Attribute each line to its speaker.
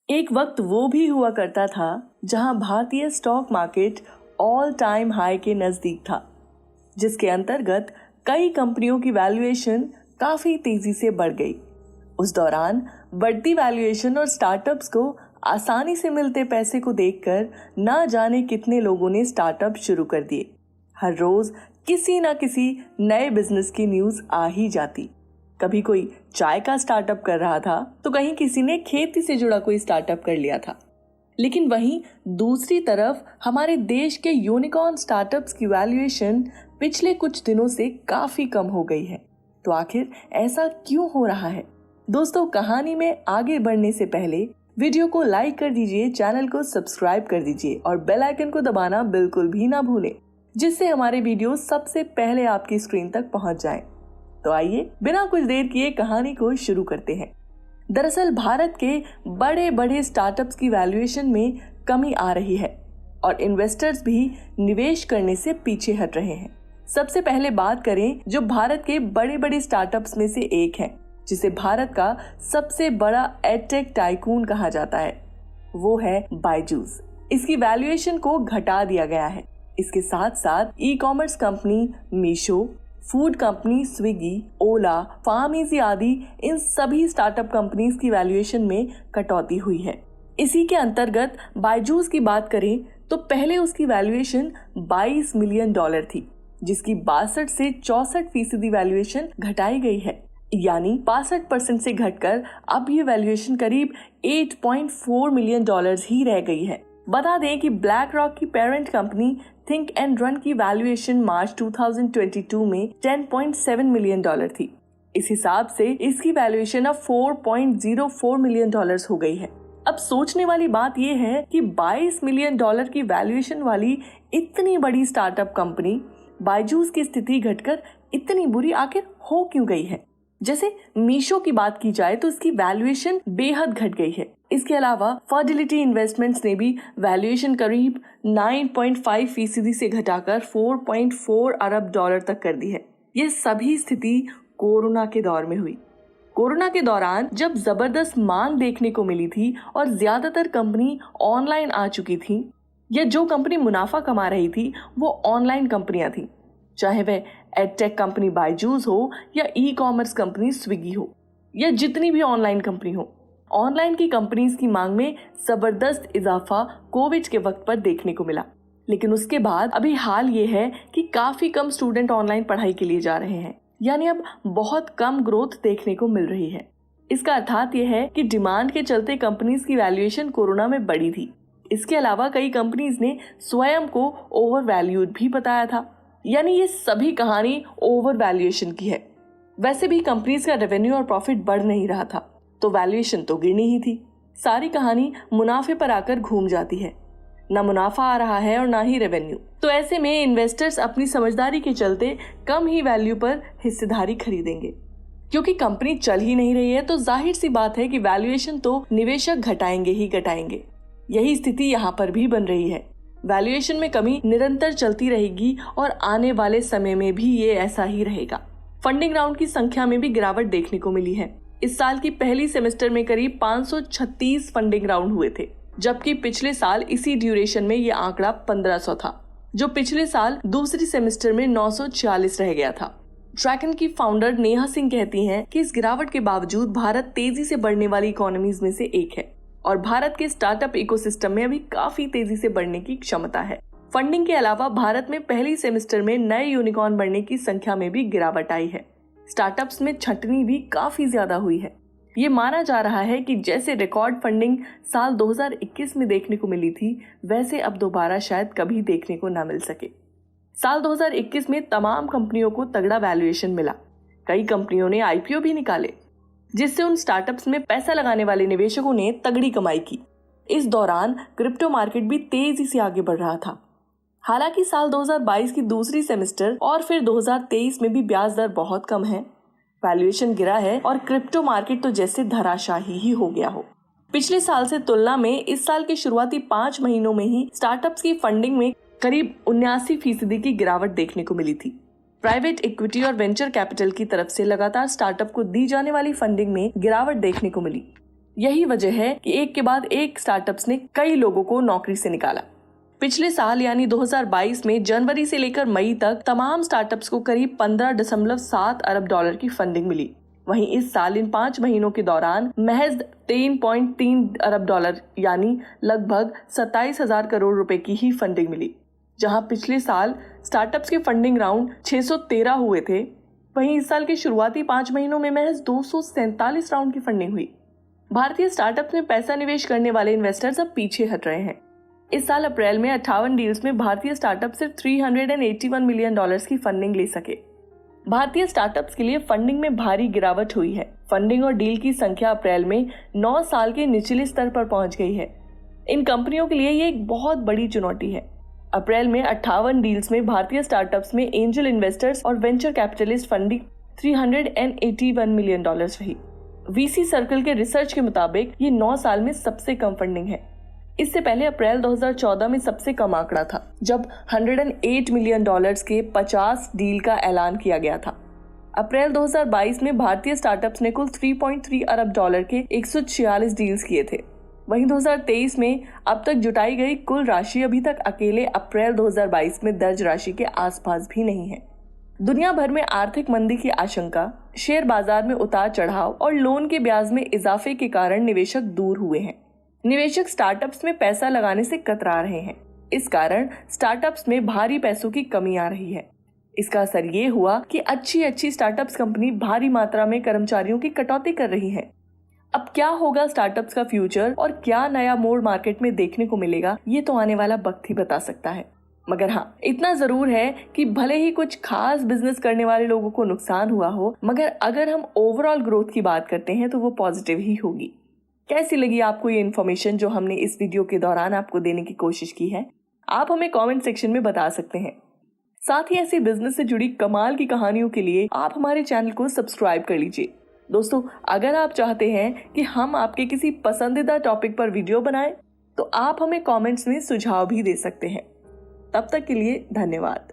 Speaker 1: एक वक्त वो भी हुआ करता था जहां भारतीय stock market all time high के नजदीक था, जिसके अंतर्गत कई कंपनियों की वैल्यूएशन काफी तेजी से बढ़ गई। उस दौरान बढ़ती वैल्यूएशन और स्टार्टअप्स को आसानी से मिलते पैसे को देखकर ना जाने कितने लोगों ने स्टार्टअप शुरू कर दिए। हर रोज किसी ना किसी नए बिजनेस की न्यूज आ ही जाती। कभी कोई चाय का स्टार्टअप कर रहा था तो कहीं किसी ने खेती से जुड़ा कोई स्टार्टअप कर लिया था। लेकिन वहीं दूसरी तरफ हमारे देश के यूनिकॉर्न स्टार्टअप्स की वैल्यूएशन पिछले कुछ दिनों से काफी कम हो गई है। तो आखिर ऐसा क्यों हो रहा है? दोस्तों, कहानी में आगे बढ़ने से पहले वीडियो को लाइक कर दीजिए, चैनल को सब्सक्राइब कर दीजिए और बेल आइकन को दबाना बिल्कुल भी ना भूलें, जिससे हमारे वीडियो सबसे पहले आपकी स्क्रीन तक पहुंच जाएं। तो आइए बिना कुछ देर किए कहानी को शुरू करते हैं। दरअसल भारत के बड़े बड़े स्टार्टअप्स की वैल्यूएशन में कमी आ रही है और इन्वेस्टर्स भी निवेश करने से पीछे हट रहे हैं। सबसे पहले बात करें जो भारत के बड़े बड़े स्टार्टअप्स में से एक है, जिसे भारत का सबसे बड़ा एडटेक टाइकून कहा जाता है, वो है बायजूस। इसकी वैल्यूएशन को घटा दिया गया है। इसके साथ साथ e commerce company Meesho, food company Swiggy, Ola, pharmacy आदि इन सभी स्टार्टअप कंपनीज की वैल्यूएशन में कटौती हुई है। इसी के अंतर्गत बायजूस की बात करें तो पहले उसकी वैल्यूएशन $22 मिलियन थी, जिसकी 62 से 64% वैल्यूएशन घटाई गई है, यानी 65% से घटकर अब ये वैल्यूएशन करीब $8.4 मिलियन ही रह गई है। बता दें कि ब्लैक रॉक की parent company think and run की वैल्यूएशन मार्च 2022 में $10.7 मिलियन थी। इस हिसाब से इसकी वैल्यूएशन अब $4.04 मिलियन हो गई है। अब सोचने वाली बात यह है कि $22 मिलियन की वैल्यूएशन वाली इतनी बड़ी स्टार्टअप कंपनी बायजूस की स्थिति घटकर इतनी बुरी आखिर हो क्यों गई है? जैसे मीशो की बात की जाए तो इसकी वैल्यूएशन बेहद घट गई है। इसके अलावा फर्टिलिटी इन्वेस्टमेंट्स ने भी वैल्यूएशन करीब 9.5% से घटाकर $4.4 अरब तक कर दी है। ये सभी स्थिति कोरोना के दौर में हुई। कोरोना के दौरान जब जबरदस्त मांग देखने को मिली थी और ज्यादातर कंपनी ऑनलाइन आ चुकी थी, या जो कंपनी मुनाफा कमा रही थी वो ऑनलाइन कंपनियां थी, चाहे वह एडटेक कंपनी बायजूस हो या ई कॉमर्स कंपनी स्विगी हो या जितनी भी ऑनलाइन कंपनी हो। ऑनलाइन की कंपनीज की मांग में जबरदस्त इजाफा कोविड के वक्त पर देखने को मिला। लेकिन उसके बाद अभी हाल ये है कि काफी कम स्टूडेंट ऑनलाइन पढ़ाई के लिए जा रहे हैं, यानी अब बहुत कम ग्रोथ देखने को मिल रही है। इसका अर्थात यह है कि डिमांड के चलते कंपनीज की वैल्यूएशन कोरोना में बढ़ी थी। इसके अलावा कई कंपनीज ने स्वयं को ओवर वैल्यूड भी बताया था, यानी ये सभी कहानी ओवर वैल्यूएशन की है। वैसे भी कंपनीज का रेवेन्यू और प्रॉफिट बढ़ नहीं रहा था, तो वैल्यूएशन तो गिरनी ही थी। सारी कहानी मुनाफे पर आकर घूम जाती है। ना मुनाफा आ रहा है और ना ही रेवेन्यू। तो ऐसे में इन्वेस्टर्स अपनी समझदारी के चलते कम ही वैल्यू पर हिस्सेदारी खरीदेंगे। क्योंकि कंपनी चल ही नहीं रही है तो जाहिर सी बात है कि वैल्यूएशन तो निवेशक घटाएंगे ही घटाएंगे। यही स्थिति यहाँ पर भी बन रही है। वैल्यूएशन में कमी निरंतर चलती रहेगी और आने वाले समय में भी ये ऐसा ही रहेगा। फंडिंग राउंड की संख्या में भी गिरावट देखने को मिली है। इस साल की पहली सेमेस्टर में करीब 536 फंडिंग राउंड हुए थे, जबकि पिछले साल इसी ड्यूरेशन में ये आंकड़ा 1500 था, जो पिछले साल दूसरी सेमेस्टर में 946 रह गया था। ट्रैकन की फाउंडर नेहा सिंह कहती हैं कि इस गिरावट के बावजूद भारत तेजी से बढ़ने वाली इकोनॉमीज में से एक है और भारत के स्टार्टअप इकोसिस्टम में अभी काफी तेजी से बढ़ने की क्षमता है। फंडिंग के अलावा भारत में पहली सेमेस्टर में नए यूनिकॉर्न बढ़ने की संख्या में भी गिरावट आई है। स्टार्टअप्स में छंटनी भी काफी ज्यादा हुई है। ये माना जा रहा है कि जैसे रिकॉर्ड फंडिंग साल 2021 में देखने को मिली थी, वैसे अब दोबारा शायद कभी देखने को न मिल सके। साल 2021 में तमाम कंपनियों को तगड़ा वैल्यूएशन मिला। कई कंपनियों ने आईपीओ भी निकाले, जिससे उन स्टार्टअप्स में पैसा लगाने वाले निवेशकों ने तगड़ी कमाई की। इस दौरान क्रिप्टो मार्केट भी तेजी से आगे बढ़ रहा था। हालांकि साल 2022 की दूसरी सेमेस्टर और फिर 2023 में भी ब्याज दर बहुत कम है, वैल्यूएशन गिरा है और क्रिप्टो मार्केट तो जैसे धराशाही ही हो गया हो। पिछले साल से तुलना में इस साल के शुरुआती 5 महीनों में ही स्टार्टअप्स की फंडिंग में करीब 79% की गिरावट देखने को मिली थी। प्राइवेट इक्विटी और वेंचर कैपिटल की तरफ से लगातार स्टार्टअप को दी जाने वाली फंडिंग में गिरावट देखने को मिली। यही वजह है कि एक के बाद एक स्टार्टअप्स ने कई लोगों को नौकरी से निकाला। पिछले साल यानी 2022 में जनवरी से लेकर मई तक तमाम स्टार्टअप्स को करीब 15.7 अरब डॉलर की फंडिंग मिली। वहीं इस साल इन 5 महीनों के दौरान महज 3.3 अरब डॉलर यानी लगभग 27,000 करोड़ रुपए की ही फंडिंग मिली। जहां पिछले साल स्टार्टअप्स के फंडिंग राउंड 613 हुए थे, वहीं इस साल के शुरुआती 5 महीनों में महज 247 राउंड की फंडिंग हुई। भारतीय स्टार्टअप्स में पैसा निवेश करने वाले इन्वेस्टर्स अब पीछे हट रहे हैं। इस साल अप्रैल में 58 डील्स में भारतीय स्टार्टअप सिर्फ 381 मिलियन डॉलर्स की फंडिंग ले सके। भारतीय स्टार्टअप्स के लिए फंडिंग में भारी गिरावट हुई है। फंडिंग और डील की संख्या अप्रैल में 9 साल के निचले स्तर पर पहुंच गई है। इन कंपनियों के लिए ये एक बहुत बड़ी चुनौती है। अप्रैल में 58 डील्स में भारतीय स्टार्टअप्स में एंजल इन्वेस्टर्स और venture capitalist funding 381 million dollars रही। वीसी सर्कल के रिसर्च के मुताबिक ये 9 साल में सबसे कम फंडिंग है। इससे पहले अप्रैल 2014 में सबसे कम आंकड़ा था, जब 108 मिलियन डॉलर्स के 50 डील का ऐलान किया गया था। अप्रैल 2022 में भारतीय स्टार्टअप्स ने कुल 3.3 अरब डॉलर के 146 डील्स किए थे। वहीं 2023 में अब तक जुटाई गई कुल राशि अभी तक अकेले अप्रैल 2022 में दर्ज राशि के आसपास भी नहीं है। दुनिया भर में आर्थिक मंदी की आशंका, शेयर बाजार में उतार चढ़ाव और लोन के ब्याज में इजाफे के कारण निवेशक दूर हुए हैं। निवेशक स्टार्टअप्स में पैसा लगाने से कतरा रहे हैं। इस कारण स्टार्टअप्स में भारी पैसों की कमी आ रही है। इसका असर ये हुआ कि अच्छी स्टार्टअप्स कंपनी भारी मात्रा में कर्मचारियों की कटौती कर रही है। अब क्या होगा स्टार्टअप्स का फ्यूचर और क्या नया मोड़ मार्केट में देखने को मिलेगा, ये तो आने वाला वक्त ही बता सकता है। मगर हाँ, इतना जरूर है कि भले ही कुछ खास बिजनेस करने वाले लोगों को नुकसान हुआ हो, मगर अगर हम ओवरऑल ग्रोथ की बात करते हैं तो वो पॉजिटिव ही होगी। कैसी लगी आपको ये इन्फॉर्मेशन जो हमने इस वीडियो के दौरान आपको देने की कोशिश की है? आप हमें कमेंट सेक्शन में बता सकते हैं। साथ ही ऐसी बिजनेस से जुड़ी कमाल की कहानियों के लिए आप हमारे चैनल को सब्सक्राइब कर लीजिए। दोस्तों, अगर आप चाहते हैं कि हम आपके किसी पसंदीदा टॉपिक पर वीडियो बनाएं, तो आप हमें कमेंट्स में सुझाव भी दे सकते हैं। तब तक के लिए धन्यवाद।